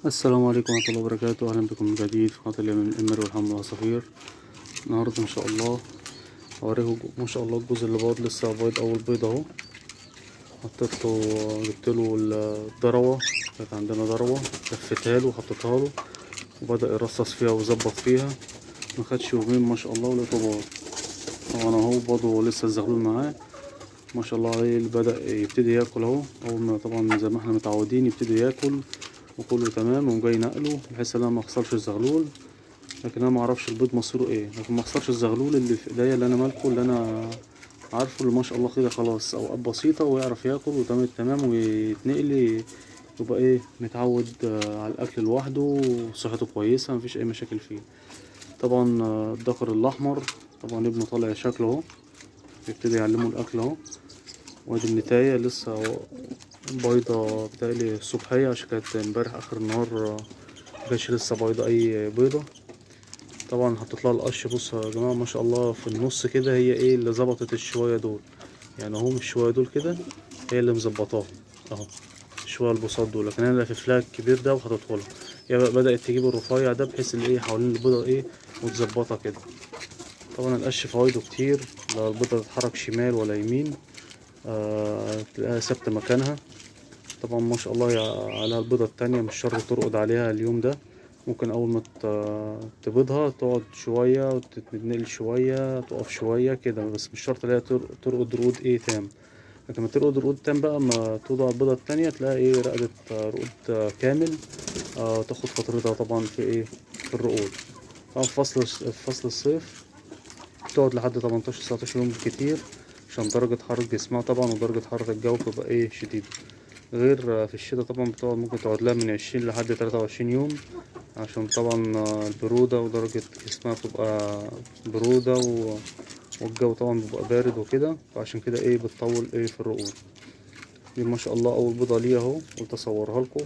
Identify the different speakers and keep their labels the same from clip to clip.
Speaker 1: السلام عليكم ورحمة الله وبركاته. أهلا بكم من جديد في قناة الإمر والحمل والعصافير. النهاردة إن شاء الله هوريكم ما شاء الله الجوز اللي باض لسه بايض أول بيض أهو. حطيته جبتله الضروة، كانت عندنا ضروة لفتها له وحطيتها له وبدأ يرصص فيها ويظبط فيها. مخدش يومين ما شاء الله ولقيته باض. طبعا أهو باضه لسه الزغلول معاه ما شاء الله عليه، اللي بدأ يبتدي ياكل أهو. أول ما طبعا زي ما احنا متعودين يبتدي ياكل وكله تمام وجاي نقله بحيث ان انا ما اخسرش الزغلول. لكن انا ما اعرفش البيض مصيره ايه، لكن ما اخسرش الزغلول اللي في ايديا اللي انا مالكه اللي انا عارفه اللي ما شاء الله كده خلاص اوقات بسيطه ويعرف ياكل وتمام التمام ويتنقل يبقى ايه متعود على الاكل لوحده وصحته كويسه مفيش اي مشاكل فيه. طبعا الذكر الاحمر طبعا ابنه طالع شكله اهو، بيبتدي يعلمه الاكل اهو. وادي النتاية لسه بيضة بتقلي الصبحية عشان كانت امبارح اخر النهار مكانش لسه بيضة اي بيضة. طبعا حطيت لها القش. بصوا يا جماعة ما شاء الله في النص كده هي ايه اللي ظبطت الشوية دول، يعني هم الشوية دول كده هي اللي مظبطاها اهو، الشوية البساط دول. لكن انا لفف لها الكبير ده وحطيته لها، هي بدأت تجيب الرفيع ده بحيث اللي ايه حوالين البيضة ايه متظبطة كده. طبعا القش فوايده كتير، لا البيضة تتحرك شمال ولا يمين، تلاقيها ثابتة مكانها. طبعا ما شاء الله على البيضة التانية مش شرط ترقد عليها اليوم ده، ممكن أول ما تبيضها تقعد شوية وتتنقل شوية تقف شوية كده، بس مش شرط اللي هي ترقد رقود ايه تام. لكن ما ترقد رقود تام بقى ما توضع البيضة التانية تلاقي ايه رقدت رقود كامل. تاخد فترتها طبعا في ايه في الرقود. طبعا في فصل الصيف تقعد لحد 18 19 يوم بالكتير عشان درجة حرارة جسمها طبعا ودرجة حرارة الجو تبقى ايه شديدة. غير في الشتاء طبعا بتقعد ممكن تقعد لها من 20 لحد 23 يوم عشان طبعا البرودة ودرجة جسمها بتبقى برودة والجو طبعا بيبقى بارد وكده، فعشان كده ايه بتطول ايه في الرقود. دي ما شاء الله أول بيضة ليها اهو، قلت أصورها لكم.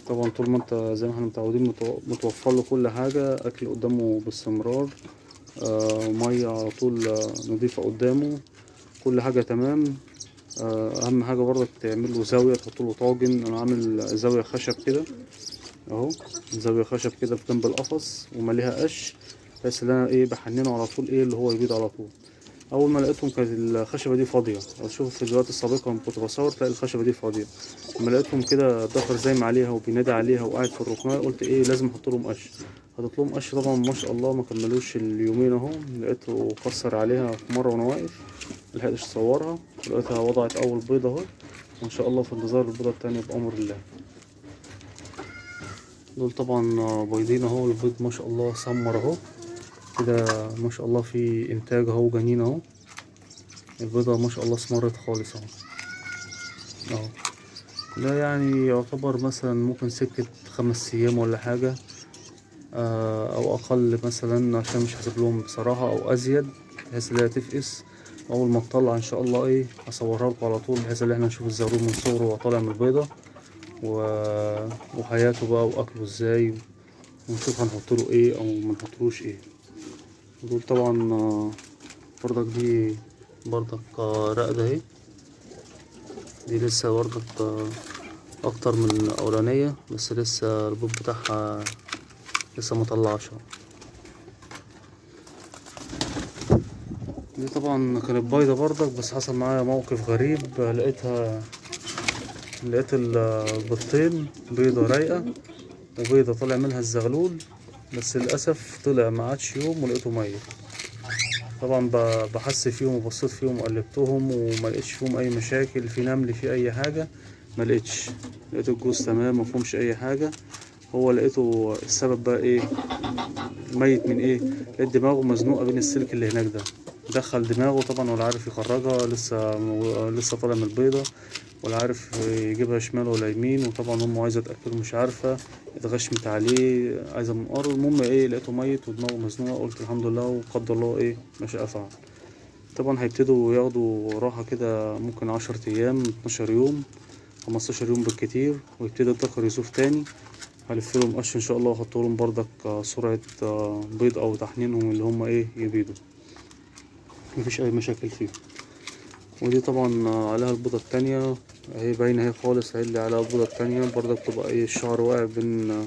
Speaker 1: طبعا طول ما انت زي ما احنا متعودين متوفر له كل حاجة، أكل قدامه باستمرار، مية على طول نضيفة قدامه، كل حاجة تمام. اهم حاجه برضك تعمل له زاويه تحط له طاجن. انا عامل زاويه خشب كده اهو، زاويه خشب كده بجنب القفص ومليها قش بحيث ان انا ايه بحننه على طول ايه اللي هو يبيض على طول. اول ما لقيتهم كانت الخشبه دي فاضيه، لو تشوف في الفيديوهات السابقه لما كنت بصور تلاقي الخشبه دي فاضيه. لما لقيتهم كده الدكر زايم عليها وبينادي عليها وقاعد في الركنه قلت ايه لازم احط لهم قش. حطيت لهم قش طبعا ما شاء الله ما كملوش اليومين اهو لقيته كسر عليها في مره وانا واقف ملحقتش اصورها، لقيتها وضعت اول بيضه اهو، وان شاء الله في انتظار البيضه التانية بامر الله. دول طبعا بيضين اهو، البيض ما شاء الله سمر اهو كده ما شاء الله في انتاج اهو جنين اهو. البيضة ما شاء الله اسمرت خالص اهو اهو. ده يعني يعتبر مثلا ممكن سكة 5 ايام ولا حاجة، او اقل مثلا عشان مش حاسب لهم بصراحة، او ازيد بحيث ان هي تفقس. اول ما تطلع ان شاء الله ايه هصورها لكم على طول بحيث ان احنا نشوف الزغلول من صغره وهو طالع من البيضة وحياته بقى واكله ازاي، ونشوف هنحطله ايه او منحطلوش ايه. دول طبعا برضك دي برضك راقدة اهي، دي لسه برضك اكتر من الاولانية بس لسه البيض بتاعها لسه مطلعش. دي طبعا كانت بايضة برضك بس حصل معايا موقف غريب، لقيت البيضتين بيضة رايقة وبيضة طلع منها الزغلول، بس للأسف طلع ما عادش يوم ولقيته ميت. طبعا بحث فيهم وبصيت فيهم وقلبتهم وما لقيتش فيهم اي مشاكل في نمل في اي حاجه، ما لقيتش. لقيت الجوز تمام ما فيهمش اي حاجه. هو لقيته السبب بقى ايه ميت من ايه، لقيت دماغه مزنوقه بين السلك اللي هناك ده، دخل دماغه طبعا ولا عارف يخرجها، لسه طالع من البيضه ولا عارف يجيبها شمال ولا يمين. وطبعا امه عايزه تاكله مش عارفه، اتغشمت عليه عايزه منقاره. المهم ايه لقيته ميت ودماغه مزنوقه، قلت الحمد لله وقدر الله ايه ما شاء فعل. طبعا هيبتدوا ياخدوا راحه كده ممكن 10 ايام 12 يوم 15 يوم بالكتير، ويبتدي الذكر يزوف تاني. هلفلهم قش ان شاء الله واحط لهم بردك سرعه بيض او تحنينهم اللي هم ايه يبيضوا، مفيش اي مشاكل فيهم. ودي طبعا عليها البيضة التانية اهي، باينة اهي خالص اهي اللي عليها البيضة التانية. برضك بتبقى ايه الشعر واقع بين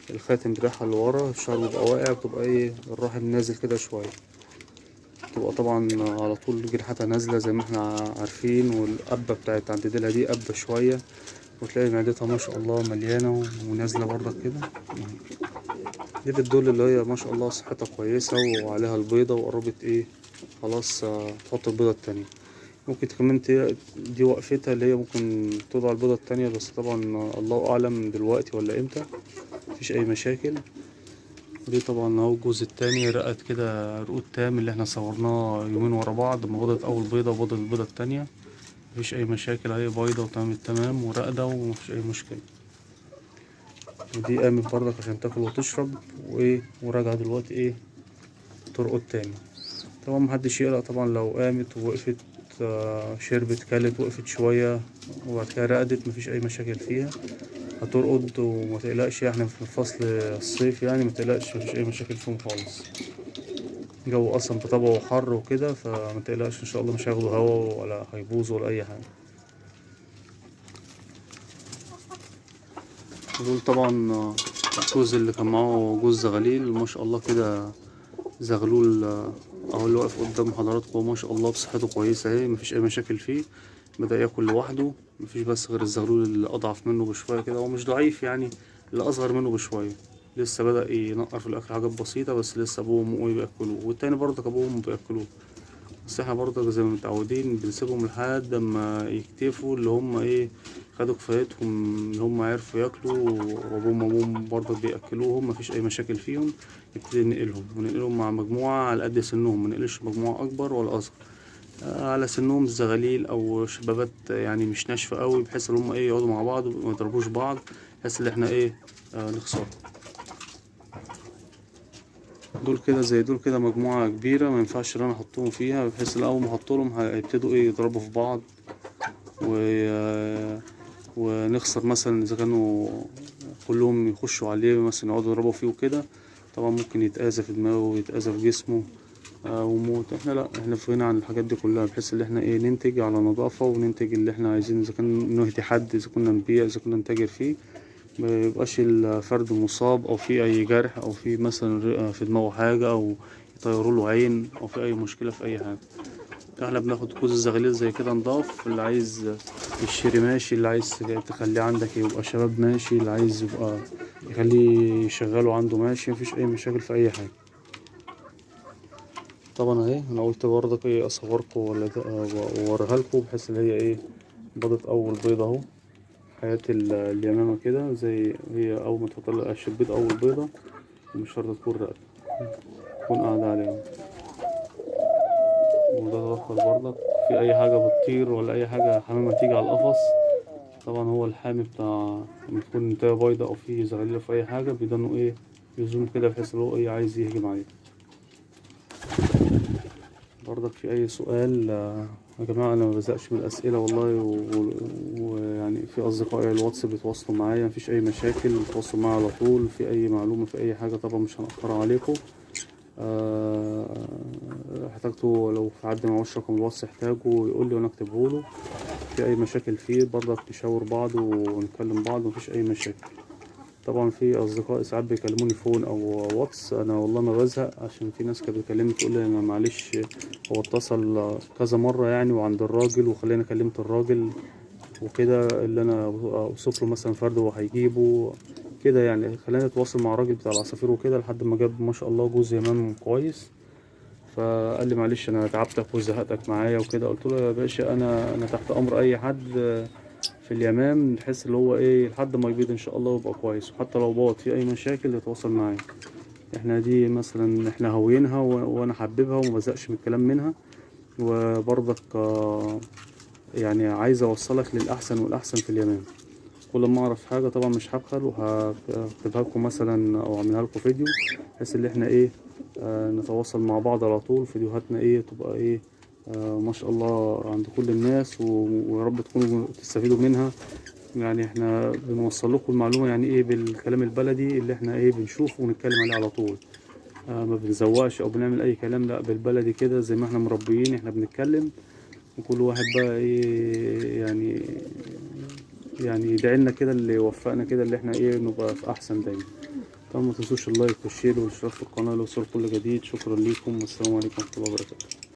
Speaker 1: الخاتم بتاعها اللي ورا، الشعر بيبقى واقع، بتبقى ايه الرحم نازل كده شوية. بتبقى طبعا على طول جناحاتها نازلة زي ما احنا عارفين، والقبة بتاعت عند ديلها دي قبة شوية، وتلاقي معدتها ما شاء الله مليانة ونازلة برضك كده. دي بتدل اللي هي ما شاء الله صحتها كويسة وعليها البيضة وقربت ايه خلاص تحط البيضة التانية. ممكن كمان دي وقفتها اللي هي ممكن توضع البيضة التانية، بس طبعا الله أعلم دلوقتي ولا امتى، مفيش أي مشاكل. ودي طبعا اهو الجوز التاني رقد كده رقود تام اللي احنا صورناه يومين ورا بعض، ما بيضت أول بيضة وبيضت البيضة التانية. مفيش أي مشاكل اهي بيضة وتمام التمام ورقدة ومفيش أي مشكلة. ودي قامت برضك عشان تاكل وتشرب وايه، وراجعة دلوقتي ايه ترقد تاني. طبعا محدش يقلق طبعا لو قامت ووقفت شربت كلت وقفت شوية وبعد كده رقدت، مفيش أي مشاكل فيها، هترقد وما تقلقش. احنا في فصل الصيف يعني ما تقلقش، مفيش أي مشاكل فيهم خالص. الجو أصلا بطبعه حر وكده، فما تقلقش إن شاء الله مش هياخدوا هوا ولا هيبوظوا ولا أي حاجة. دول طبعا الجوز اللي كان معاه جوز زغليل ما شاء الله كده، زغلول اهو اللي واقف قدام حضراتكم ما شاء الله بصحته كويسة اهي، مفيش اي مشاكل فيه، بدأ ياكل لوحده. مفيش بس غير الزغلول اللي اضعف منه بشوية كده، هو مش ضعيف يعني، اللي اصغر منه بشوية لسه بدأ ينقر في الاكل حاجات بسيطة، بس لسه ابوه وامه بياكلوه، والتاني برضك ابوه وامه بياكلوه. بس احنا برضك زي ما متعودين بنسيبهم لحد اما يكتفوا اللي هم ايه، خدوا كفايتهم اللي هم عرفوا ياكلوا، وابوهم وامهم برضك بياكلوهم مفيش اي مشاكل فيهم. نبتدي ننقلهم مع مجموعة على قد سنهم، منقلش مجموعة اكبر ولا اصغر، على سنهم الزغاليل او شبابات يعني مش ناشفة قوي، بحيث ان هم ايه يقعدوا مع بعض وما يضربوش بعض، بحيث ان احنا ايه نخسر. دول كده زي دول كده مجموعة كبيرة ما ينفعش ان انا احطهم فيها، بحيث ان اول ما احط لهم هيبتدوا ايه يضربوا في بعض و... ونخسر مثلا اذا كانوا كلهم يخشوا عليه مثلا يقعدوا يضربوا فيه وكده، طبعا ممكن يتأذى في دماغه ويتأذى في جسمه وموت. احنا لا، احنا في غنى عن الحاجات دي كلها، بحيث ان احنا ايه ننتج على نظافة وننتج اللي احنا عايزين، اذا كان نهدي حد، اذا كنا نبيع، اذا كنا نتاجر فيه، ما يبقاش الفرد مصاب او في اي جرح او في مثلا في دماغه حاجة او يطيروا له عين او في اي مشكلة في اي حاجة. احنا بناخد كوز الزغاليل زي كده نضاف، اللي عايز يشتري ماشي، اللي عايز تخليه عندك يبقى شباب ماشي، اللي عايز يبقى يخليه يشغله عنده ماشي، مفيش اي مشاكل في اي حاجة. طبعا اهي انا قلت برضك ايه اصوركم ولا واوريها لكم، بحيث ان هي ايه بيضة اول بيضة اهو. حياة اليمامة كده زي هي اول ما تحط لها الشبيط اول بيضة، ومش شرط تكون رقبة، تكون قاعدة عليها. وده تدخل برضك في اي حاجة بتطير ولا اي حاجة حمامة تيجي على القفص، طبعا هو الحامي بتاع لما تكون نتاية بيضة او في زغليلة في اي حاجة بيدنوا ايه يزوم كده، بحيث ان هو ايه عايز يهجم عليه. برضك في اي سؤال يا جماعة انا ما بزقش من الاسئلة والله، ويعني في اصدقائي الواتس بيتواصلوا معايا، مفيش اي مشاكل، بيتواصلوا معايا على طول في اي معلومة في اي حاجة، طبعا مش هنأخر عليكم. احتاجته لو في حد معهوش رقم الواتس يحتاجه يقول لي وانا اكتبه له، في اي مشاكل فيه برضك نشاور بعض ونكلم بعض، مفيش اي مشاكل. طبعا في اصدقاء ساعات بيكلموني فون او واتس، انا والله ما بزهق، عشان في ناس كانت بتكلمني تقول لي انا معلش هو اتصل كذا مره يعني وعند الراجل وخلينا كلمت الراجل وكده، اللي انا اوصف له مثلا فرد هو هيجيبه كده يعني، خلينا نتواصل مع الراجل بتاع العصافير وكده، لحد ما جاب ما شاء الله جوز يمام كويس. فقال لي معلش انا تعبتك وزهقتك معايا وكده، قلت له يا باشا انا تحت امر اي حد في اليمام، نحس اللي هو ايه لحد ما يبيض ان شاء الله ويبقى كويس، وحتى لو باض في اي مشاكل يتواصل معايا. احنا دي مثلا احنا هوينها وانا حببها وما بزقش من الكلام منها، وبرضك يعني عايز اوصلك للاحسن والاحسن في اليمام. كل ما اعرف حاجه طبعا مش هبخل وهكتبها لكم مثلا او اعملها لكم فيديو، بحيث ان احنا ايه نتواصل مع بعض على طول، فيديوهاتنا ايه تبقى ايه ما شاء الله عند كل الناس، ويا رب تكونوا تستفيدوا منها. يعني احنا بنوصل لكم المعلومة يعني ايه بالكلام البلدي اللي احنا ايه بنشوفه ونتكلم عليه على طول، ما بنزوقش او بنعمل اي كلام، لا بالبلدي كده زي ما احنا مربيين احنا بنتكلم، وكل واحد بقى ايه يعني يدعي لنا كده اللي يوفقنا كده اللي احنا ايه نبقى في احسن دايما. طبعا ما تنسوش اللايك والشير والاشتراك في القناة لوصول كل جديد. شكرا ليكم والسلام عليكم ورحمة الله وبركاته.